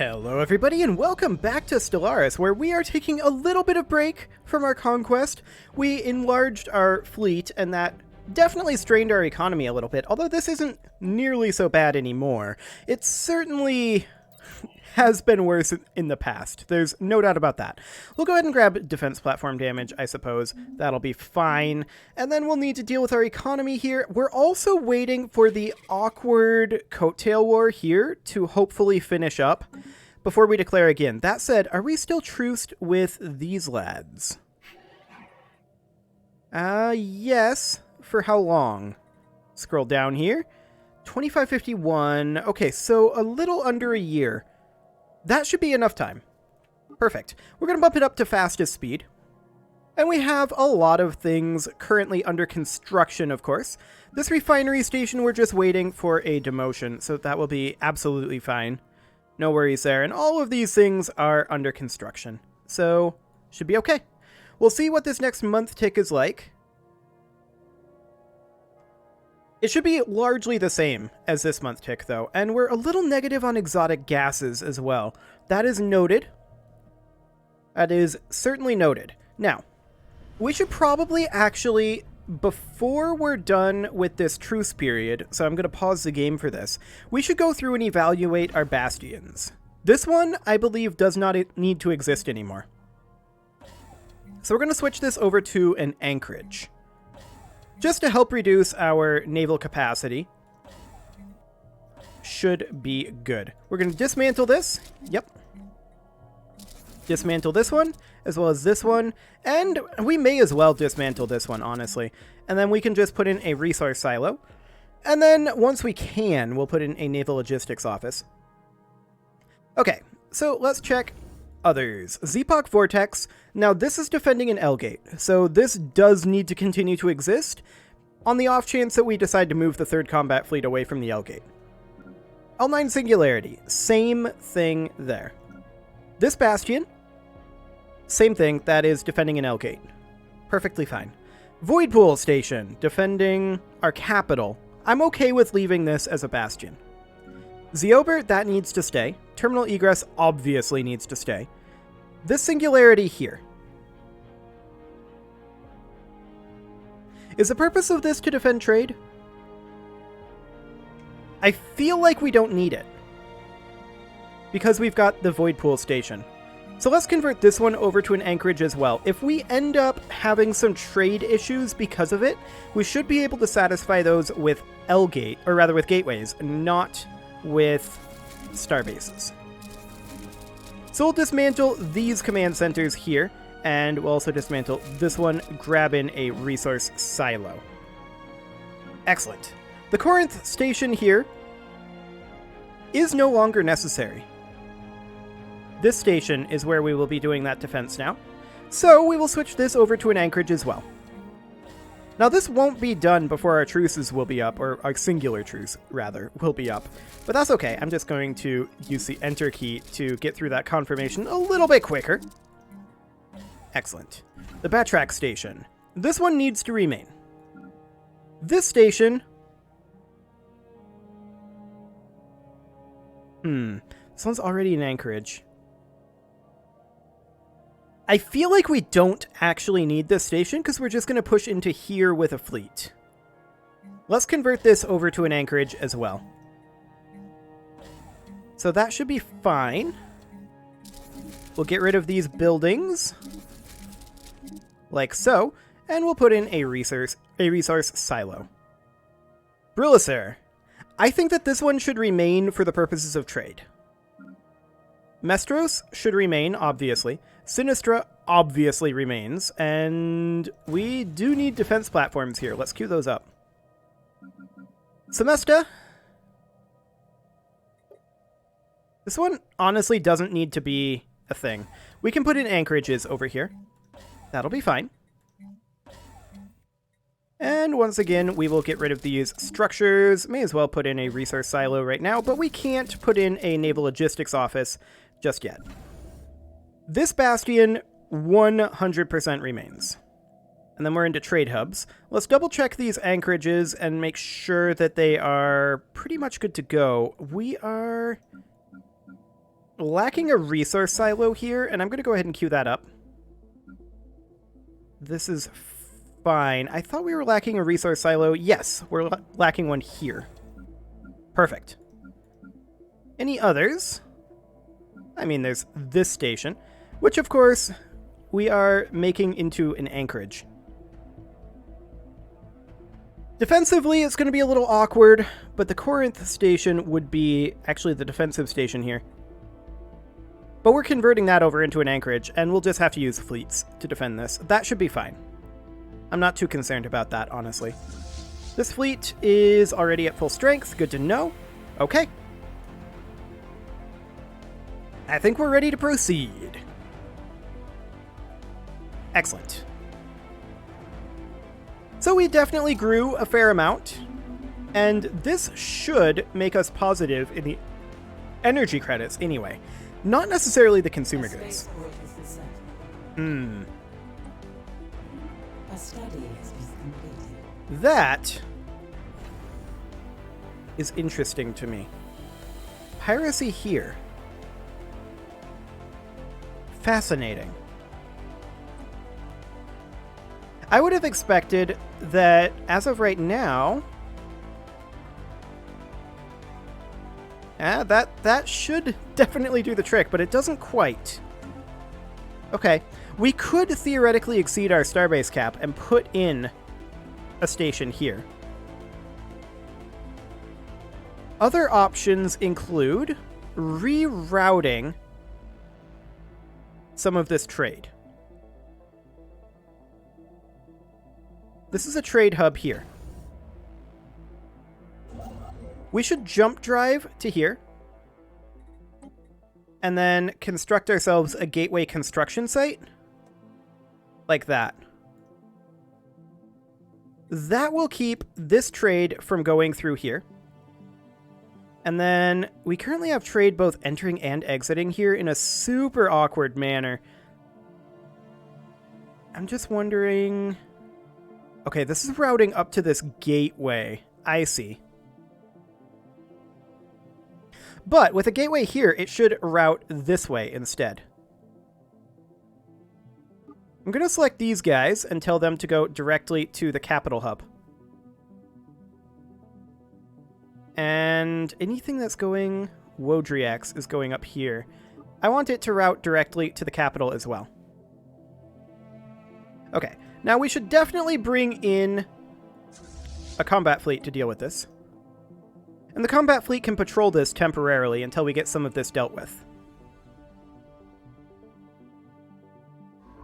Hello everybody and welcome back to Stellaris, where we are taking a little bit of break from our conquest. We enlarged our fleet and that definitely strained our economy a little bit, although this isn't nearly so bad anymore. It certainly has been worse in the past. There's no doubt about that. We'll go ahead and grab defense platform damage, I suppose. That'll be fine. And then we'll need to deal with our economy here. We're also waiting for the awkward coattail war here to hopefully finish up before we declare again. That said, are we still truced with these lads? Yes. For how long? Scroll down here. 2551. Okay, so a little under a year. That should be enough time. Perfect. We're going to bump it up to fastest speed. And we have a lot of things currently under construction, of course. This refinery station, we're just waiting for a demotion, so that will be absolutely fine. No worries there. And all of these things are under construction, so should be okay. We'll see what this next month tick is like. It should be largely the same as this month tick, though, and we're a little negative on exotic gases as well. That is noted. That is certainly noted. Now, we should probably actually, before we're done with this truce period, so I'm going to pause the game for this, we should go through and evaluate our bastions. This one, I believe, does not need to exist anymore. So we're going to switch this over to an anchorage, just to help reduce our naval capacity. Should be good. We're going to dismantle this. Yep. Dismantle this one, as well as this one. And we may as well dismantle this one, honestly. And then we can just put in a resource silo. And then, once we can, we'll put in a naval logistics office. Okay, so let's check others. Zeepak Vortex. Now, this is defending an L-gate, so this does need to continue to exist on the off chance that we decide to move the 3rd Combat Fleet away from the L-gate. L9 Singularity. Same thing there. This Bastion. Same thing. That is defending an L-gate. Perfectly fine. Voidpool Station. Defending our capital. I'm okay with leaving this as a Bastion. Zeober, that needs to stay. Terminal Egress obviously needs to stay. This Singularity here. Is the purpose of this to defend trade? I feel like we don't need it, because we've got the Voidpool Station. So let's convert this one over to an anchorage as well. If we end up having some trade issues because of it, we should be able to satisfy those with L-gate, or rather with gateways, not with starbases. So we'll dismantle these command centers here, and we'll also dismantle this one, grab in a resource silo. Excellent. The Corinth station here is no longer necessary. This station is where we will be doing that defense now, so we will switch this over to an anchorage as well. Now, this won't be done before our truces will be up, or our singular truce, rather, will be up. But that's okay. I'm just going to use the Enter key to get through that confirmation a little bit quicker. Excellent. The Batrack Station. This one needs to remain. This station... This one's already an anchorage. I feel like we don't actually need this station because we're just going to push into here with a fleet. Let's convert this over to an anchorage as well. So that should be fine. We'll get rid of these buildings, like so, and we'll put in a resource silo. Brillisaur. I think that this one should remain for the purposes of trade. Mestros should remain, obviously. Sinistra obviously remains, and we do need defense platforms here. Let's queue those up. Semesta. This one honestly doesn't need to be a thing. We can put in anchorages over here. That'll be fine. And once again, we will get rid of these structures. May as well put in a resource silo right now, but we can't put in a naval logistics office just yet. This bastion 100% remains. And then we're into trade hubs. Let's double check these anchorages and make sure that they are pretty much good to go. We are... lacking a resource silo here, and I'm going to go ahead and queue that up. This is fine. I thought we were lacking a resource silo. Yes, we're lacking one here. Perfect. Any others? I mean, there's this station, which, of course, we are making into an anchorage. Defensively, it's going to be a little awkward, but the Corinth station would be actually the defensive station here. But we're converting that over into an anchorage, and we'll just have to use fleets to defend this. That should be fine. I'm not too concerned about that, honestly. This fleet is already at full strength. Good to know. Okay. I think we're ready to proceed. Excellent. So we definitely grew a fair amount, and this should make us positive in the energy credits anyway. Not necessarily the consumer goods. That is interesting to me. Piracy here. Fascinating. I would have expected that, as of right now, that should definitely do the trick, but it doesn't quite. Okay, we could theoretically exceed our Starbase cap and put in a station here. Other options include rerouting some of this trade. This is a trade hub here. We should jump drive to here, and then construct ourselves a gateway construction site, like that. That will keep this trade from going through here. And then we currently have trade both entering and exiting here in a super awkward manner. I'm just wondering... Okay, this is routing up to this gateway. I see. But with a gateway here, it should route this way instead. I'm going to select these guys and tell them to go directly to the capital hub. And anything that's going Wodriax is going up here. I want it to route directly to the capital as well. Okay, now we should definitely bring in a combat fleet to deal with this. And the combat fleet can patrol this temporarily until we get some of this dealt with.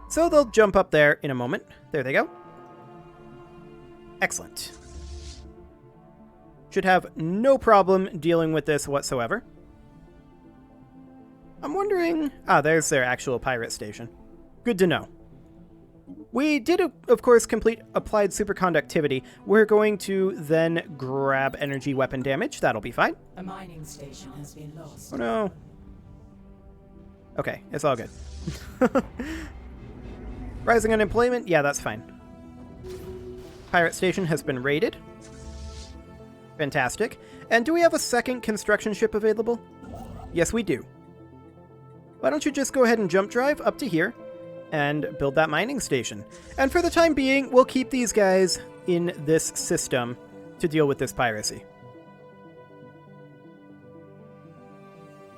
So they'll jump up there in a moment. There they go. Excellent. Should have no problem dealing with this whatsoever. I'm wondering... Ah, there's their actual pirate station. Good to know. We did, of course, complete applied superconductivity. We're going to then grab energy weapon damage. That'll be fine. A mining station has been lost. Oh no. Okay, it's all good. Rising unemployment? Yeah, that's fine. Pirate station has been raided. Fantastic. And do we have a second construction ship available? Yes, we do. Why don't you just go ahead and jump drive up to here and build that mining station. And for the time being, we'll keep these guys in this system to deal with this piracy.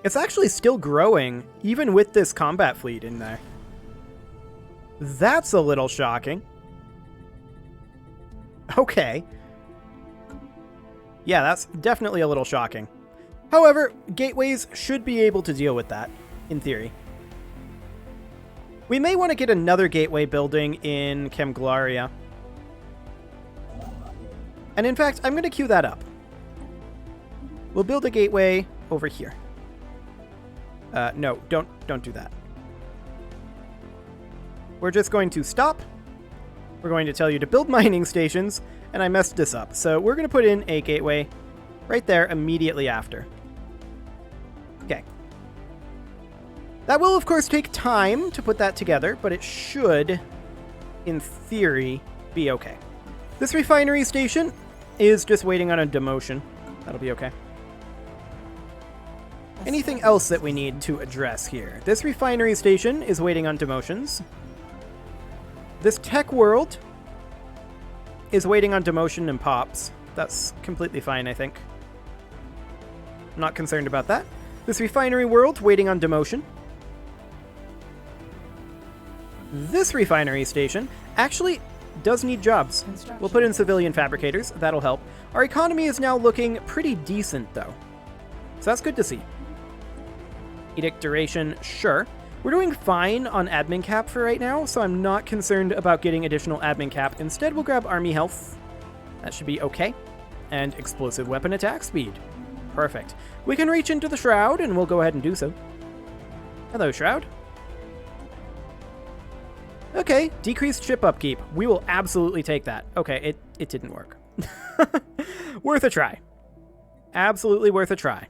It's actually still growing, even with this combat fleet in there. That's a little shocking. Okay. Yeah, that's definitely a little shocking. However, gateways should be able to deal with that, in theory. We may want to get another gateway building in Chemglaria. And in fact, I'm going to queue that up. We'll build a gateway over here. No, don't do that. We're just going to stop. We're going to tell you to build mining stations, and I messed this up. So we're going to put in a gateway right there immediately after. Okay. That will, of course, take time to put that together, but it should, in theory, be okay. This refinery station is just waiting on a demotion. That'll be okay. Anything else that we need to address here? This refinery station is waiting on demotions. This tech world is waiting on demotion and pops. That's completely fine, I think. I'm not concerned about that. This refinery world waiting on demotion. This refinery station actually does need jobs. We'll put in civilian fabricators. That'll help. Our economy is now looking pretty decent, though. So that's good to see. Edict duration, sure. We're doing fine on admin cap for right now, so I'm not concerned about getting additional admin cap. Instead, we'll grab army health. That should be okay. And explosive weapon attack speed. Perfect. We can reach into the Shroud, and we'll go ahead and do so. Hello, Shroud. Okay, decreased ship upkeep. We will absolutely take that. Okay, it didn't work. Worth a try. Absolutely worth a try.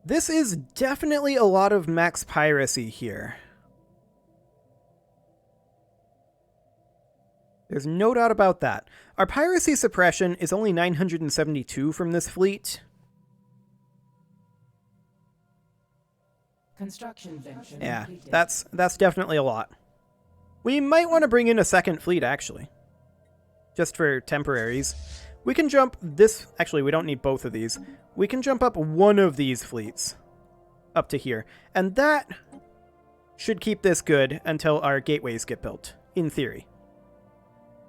This is definitely a lot of max piracy here. There's no doubt about that. Our piracy suppression is only 972 from this fleet. Construction venture Yeah, completed. that's definitely a lot. We might want to bring in a second fleet, actually. Just for temporaries. We can jump this... Actually, we don't need both of these. We can jump up one of these fleets. Up to here. And that should keep this good until our gateways get built. In theory.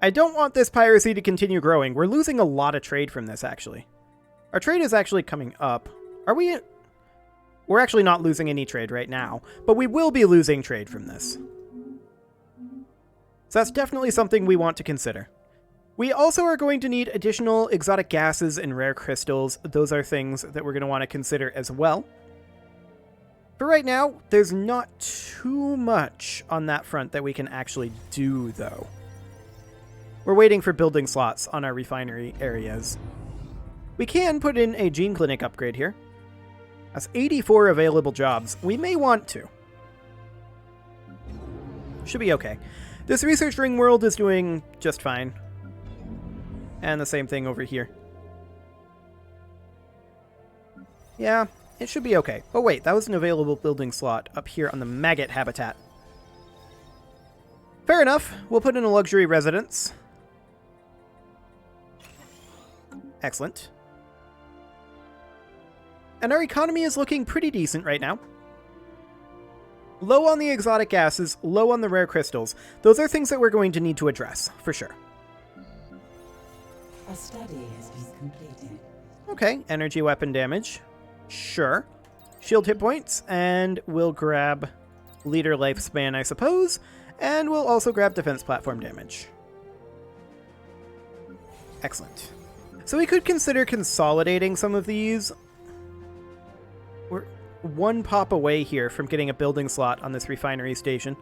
I don't want this piracy to continue growing. We're losing a lot of trade from this, actually. Our trade is actually coming up. Are we... We're actually not losing any trade right now, but we will be losing trade from this. So that's definitely something we want to consider. We also are going to need additional exotic gases and rare crystals. Those are things that we're going to want to consider as well. For right now, there's not too much on that front that we can actually do, though. We're waiting for building slots on our refinery areas. We can put in a gene clinic upgrade here. That's 84 available jobs. We may want to. Should be okay. This research ring world is doing just fine. And the same thing over here. Yeah, it should be okay. Oh wait, that was an available building slot up here on the maggot habitat. Fair enough. We'll put in a luxury residence. Excellent. And our economy is looking pretty decent right now. Low on the exotic gases, low on the rare crystals. Those are things that we're going to need to address, for sure. A study has been completed. Okay, energy weapon damage. Sure. Shield hit points, and we'll grab leader lifespan, I suppose. And we'll also grab defense platform damage. Excellent. So we could consider consolidating some of these. We're one pop away here from getting a building slot on this refinery station.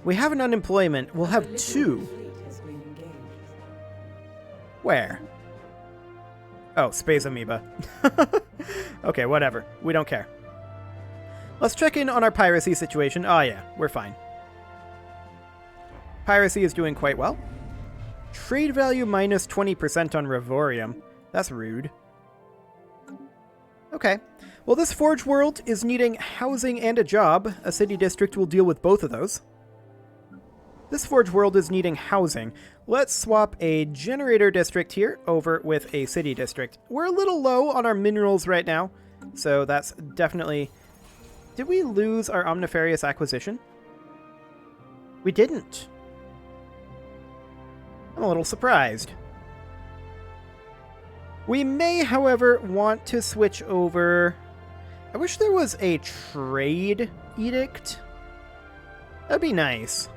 We have an unemployment. We'll have two. Fleet has been engaged. Where? Oh, Space Amoeba. Okay, whatever. We don't care. Let's check in on our piracy situation. Oh yeah, we're fine. Piracy is doing quite well. Trade value minus 20% on Revorium. That's rude. Okay. Well, this Forge world is needing housing and a job. A city district will deal with both of those. This Forge world is needing housing. Let's swap a generator district here over with a city district. We're a little low on our minerals right now, so that's definitely... Did we lose our Omnifarious acquisition? We didn't. I'm a little surprised. We may, however, want to switch over... I wish there was a trade edict. That'd be nice.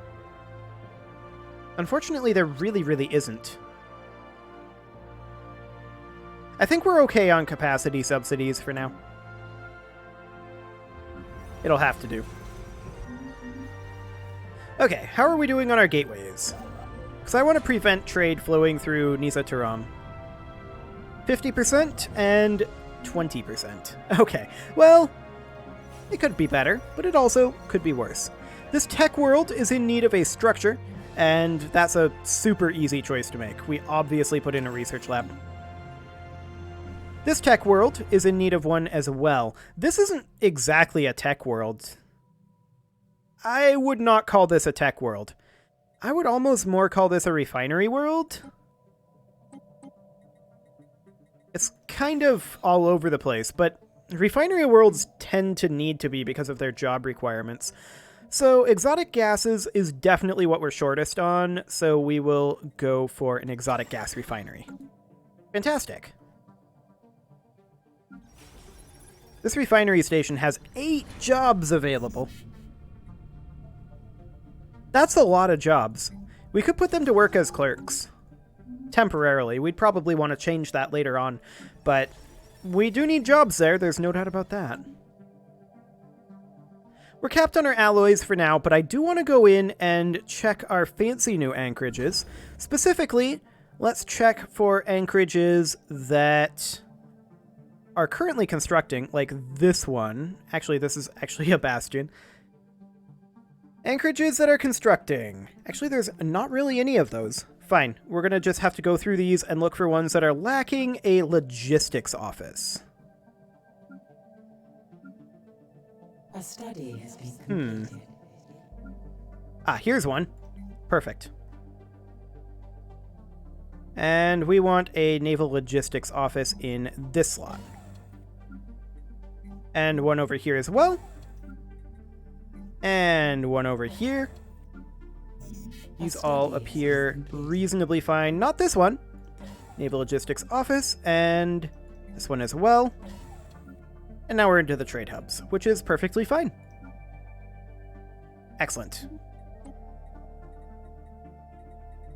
Unfortunately, there really isn't. I think we're okay on capacity subsidies for now. It'll have to do. Okay, how are we doing on our gateways? Because I want to prevent trade flowing through Nisa Turam. 50% and 20%. Okay, well, it could be better, but it also could be worse. This tech world is in need of a structure, and that's a super easy choice to make. We obviously put in a research lab. This tech world is in need of one as well. This isn't exactly a tech world. I would not call this a tech world. I would almost more call this a refinery world. It's kind of all over the place, but refinery worlds tend to need to be because of their job requirements. So exotic gases is definitely what we're shortest on, so we will go for an exotic gas refinery. Fantastic. This refinery station has 8 jobs available. That's a lot of jobs. We could put them to work as clerks. Temporarily. We'd probably want to change that later on, but we do need jobs there, there's no doubt about that. We're capped on our alloys for now, but I do want to go in and check our fancy new anchorages. Specifically, let's check for anchorages that are currently constructing, like this one. Actually, this is actually a bastion. Anchorages that are constructing. Actually, there's not really any of those. Fine, we're going to just have to go through these and look for ones that are lacking a logistics office. A study has been completed. Ah, here's one. Perfect. And we want a naval logistics office in this slot. And one over here as well. And one over here. These all appear reasonably fine. Not this one. Naval Logistics Office, and this one as well. And now we're into the trade hubs, which is perfectly fine. Excellent.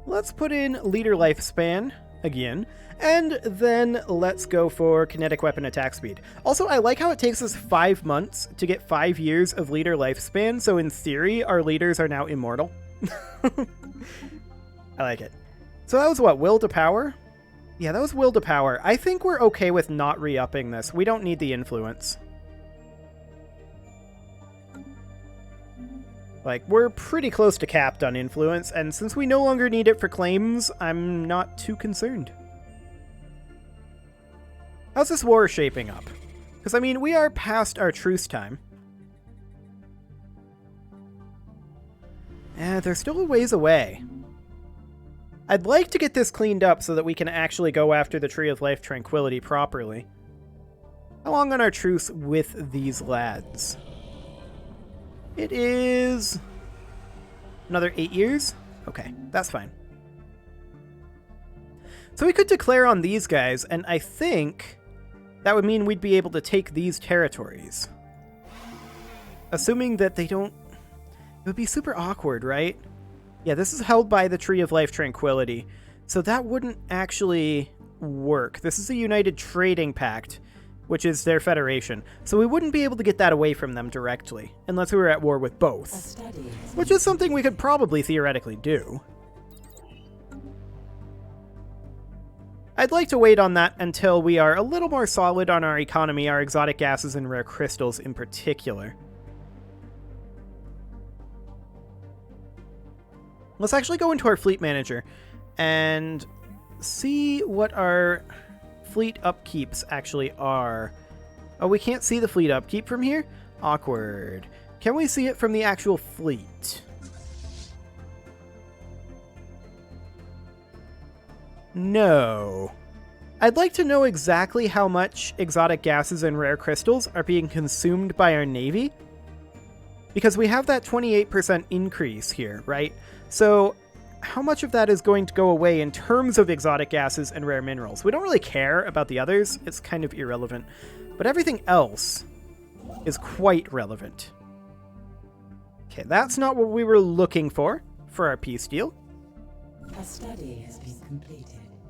Let's put in leader lifespan again, and then let's go for kinetic weapon attack speed. Also, I like how it takes us 5 months to get 5 years of leader lifespan, so in theory, our leaders are now immortal. I like it. So that was what, will to power? Yeah, that was will to power. I think we're okay with not re-upping this. We don't need the influence. Like, we're pretty close to capped on influence, and since we no longer need it for claims, I'm not too concerned. How's this war shaping up? Because, I mean, we are past our truce time. They're still a ways away. I'd like to get this cleaned up so that we can actually go after the Tree of Life Tranquility properly. How long on our truce with these lads? It is another 8 years? Okay, that's fine. So we could declare on these guys, and I think that would mean we'd be able to take these territories. Assuming that they don't... It would be super awkward, right? Yeah, this is held by the Tree of Life Tranquility, so that wouldn't actually work. This is a United Trading Pact, which is their federation, so we wouldn't be able to get that away from them directly, unless we were at war with both, which is something we could probably theoretically do. I'd like to wait on that until we are a little more solid on our economy, our exotic gases and rare crystals in particular. Let's actually go into our fleet manager and see what our fleet upkeeps actually are. Oh, we can't see the fleet upkeep from here? Awkward. Can we see it from the actual fleet? No. I'd like to know exactly how much exotic gases and rare crystals are being consumed by our navy, because we have that 28% increase here, right? So how much of that is going to go away in terms of exotic gases and rare minerals? We don't really care about the others. It's kind of irrelevant. But everything else is quite relevant. Okay, that's not what we were looking for our peace deal. A study has been completed.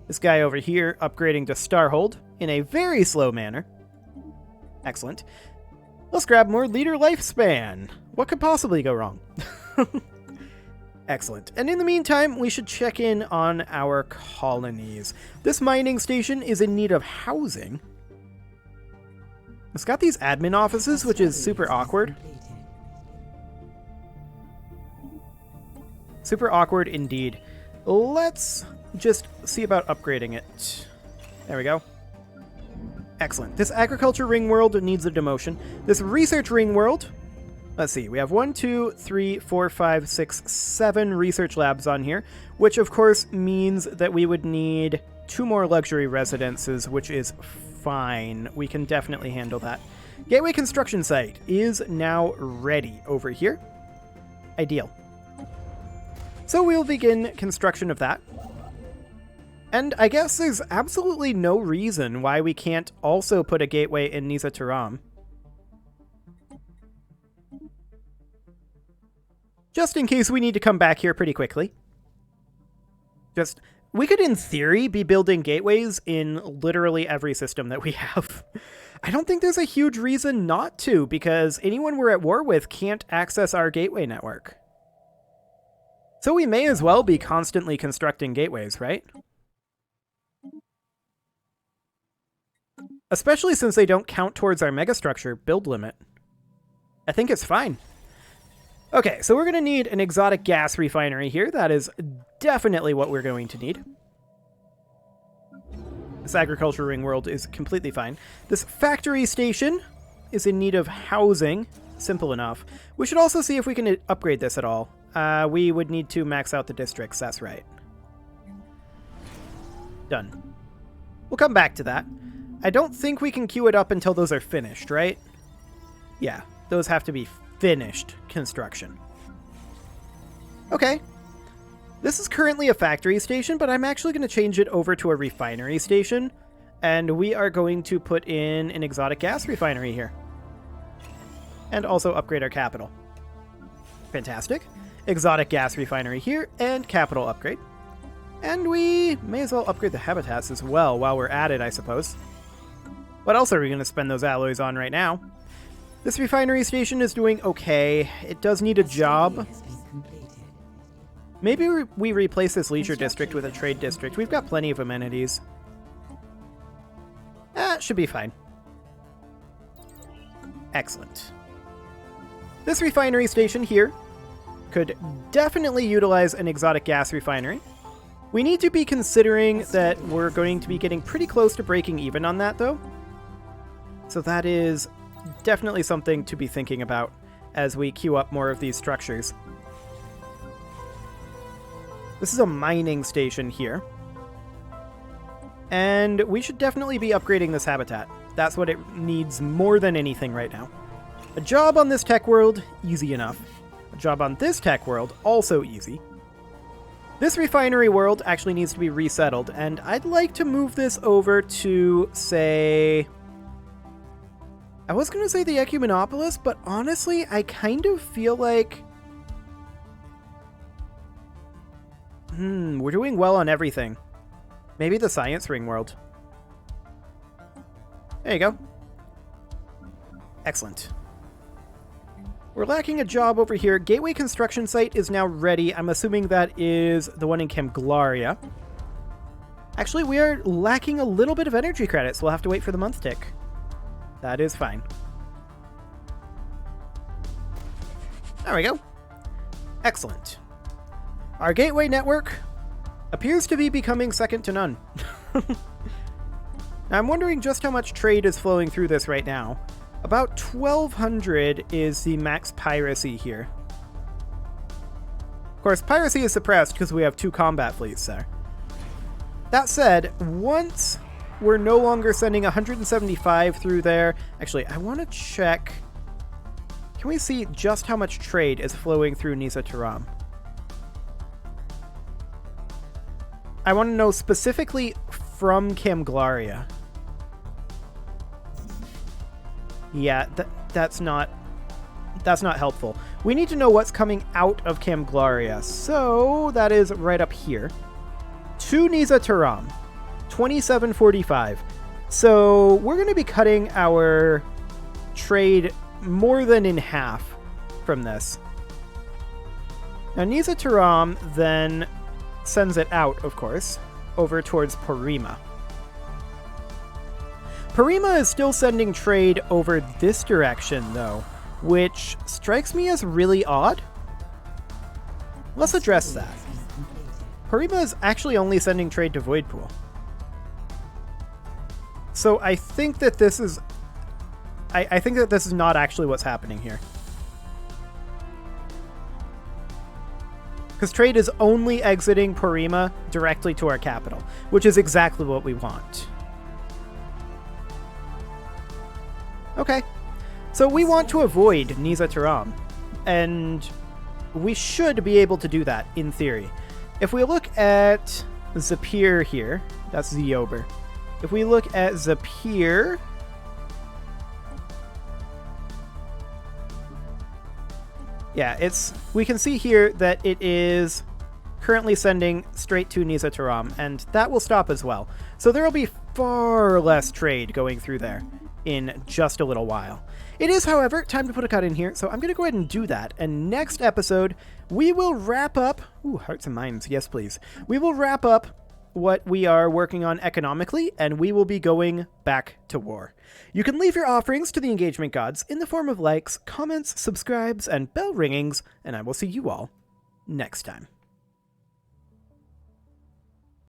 This guy over here upgrading to Starhold in a very slow manner. Excellent. Let's grab more leader lifespan. What could possibly go wrong? Excellent. And in the meantime, we should check in on our colonies. This mining station is in need of housing. It's got these admin offices, which is super awkward. Super awkward indeed. Let's just see about upgrading it. There we go. Excellent. This agriculture ring world needs a demotion. This research ring world, let's see, we have 1, 2, 3, 4, 5, 6, 7 research labs on here, which of course means that we would need 2 more luxury residences, which is fine. We can definitely handle that. Gateway construction site is now ready over here. Ideal. So we'll begin construction of that. And I guess there's absolutely no reason why we can't also put a gateway in Nisa Taram. Just in case we need to come back here pretty quickly. We could, in theory, be building gateways in literally every system that we have. I don't think there's a huge reason not to, because anyone we're at war with can't access our gateway network. So we may as well be constantly constructing gateways, right? Especially since they don't count towards our megastructure build limit. I think it's fine. Okay, so we're going to need an exotic gas refinery here. That is definitely what we're going to need. This agriculture ring world is completely fine. This factory station is in need of housing. Simple enough. We should also see if we can upgrade this at all. We would need to max out the districts, that's right. Done. We'll come back to that. I don't think we can queue it up until those are finished, right? Yeah, those have to be finished construction. Okay. This is currently a factory station, but I'm actually going to change it over to a refinery station. And we are going to put in an exotic gas refinery here. And also upgrade our capital. Fantastic. Exotic gas refinery here, and capital upgrade. And we may as well upgrade the habitats as well while we're at it, I suppose. What else are we going to spend those alloys on right now? This refinery station is doing okay. It does need a job. Maybe we replace this leisure district with a trade district. We've got plenty of amenities. It should be fine. Excellent. This refinery station here could definitely utilize an exotic gas refinery. We need to be considering that we're going to be getting pretty close to breaking even on that, though. So that is definitely something to be thinking about as we queue up more of these structures. This is a mining station here. And we should definitely be upgrading this habitat. That's what it needs more than anything right now. A job on this tech world, easy enough. A job on this tech world, also easy. This refinery world actually needs to be resettled, and I'd like to move this over to, say... I was going to say the Ecumenopolis, but honestly, I kind of feel like... we're doing well on everything. Maybe the Science Ring world. There you go. Excellent. We're lacking a job over here. Gateway construction site is now ready. I'm assuming that is the one in Camglaria. Actually, we are lacking a little bit of energy credits. We'll have to wait for the month tick. That is fine. There we go. Excellent. Our gateway network appears to be becoming second to none. Now, I'm wondering just how much trade is flowing through this right now. About 1,200 is the max piracy here. Of course, piracy is suppressed because we have 2 combat fleets there. That said, once we're no longer sending 175 through there... Actually, I want to check... Can we see just how much trade is flowing through Nisa Taram? I want to know specifically from Camglaria. Yeah, that's not helpful. We need to know what's coming out of Camglaria. So that is right up here. To Nisa Taram. 2745. So we're going to be cutting our trade more than in half from this. Now Nisa Taram then sends it out, of course, over towards Porima. Porima is still sending trade over this direction, though, which strikes me as really odd. Let's address that. Porima is actually only sending trade to Voidpool. So I think that this is... I think that this is not actually what's happening here. Because trade is only exiting Porima directly to our capital, which is exactly what we want. Okay. So we want to avoid Niza Taram, and we should be able to do that, in theory. If we look at Zapir here, that's Ziober. If we look at Zapir... Yeah, we can see here that it is currently sending straight to Niza Taram, and that will stop as well. So there will be far less trade going through there in just a little while. It is, however, time to put a cut in here, so I'm going to go ahead and do that. And next episode, we will wrap up... Ooh, hearts and minds, yes please. We will wrap up what we are working on economically, and we will be going back to war. You can leave your offerings to the engagement gods in the form of likes, comments, subscribes, and bell ringings, and I will see you all next time.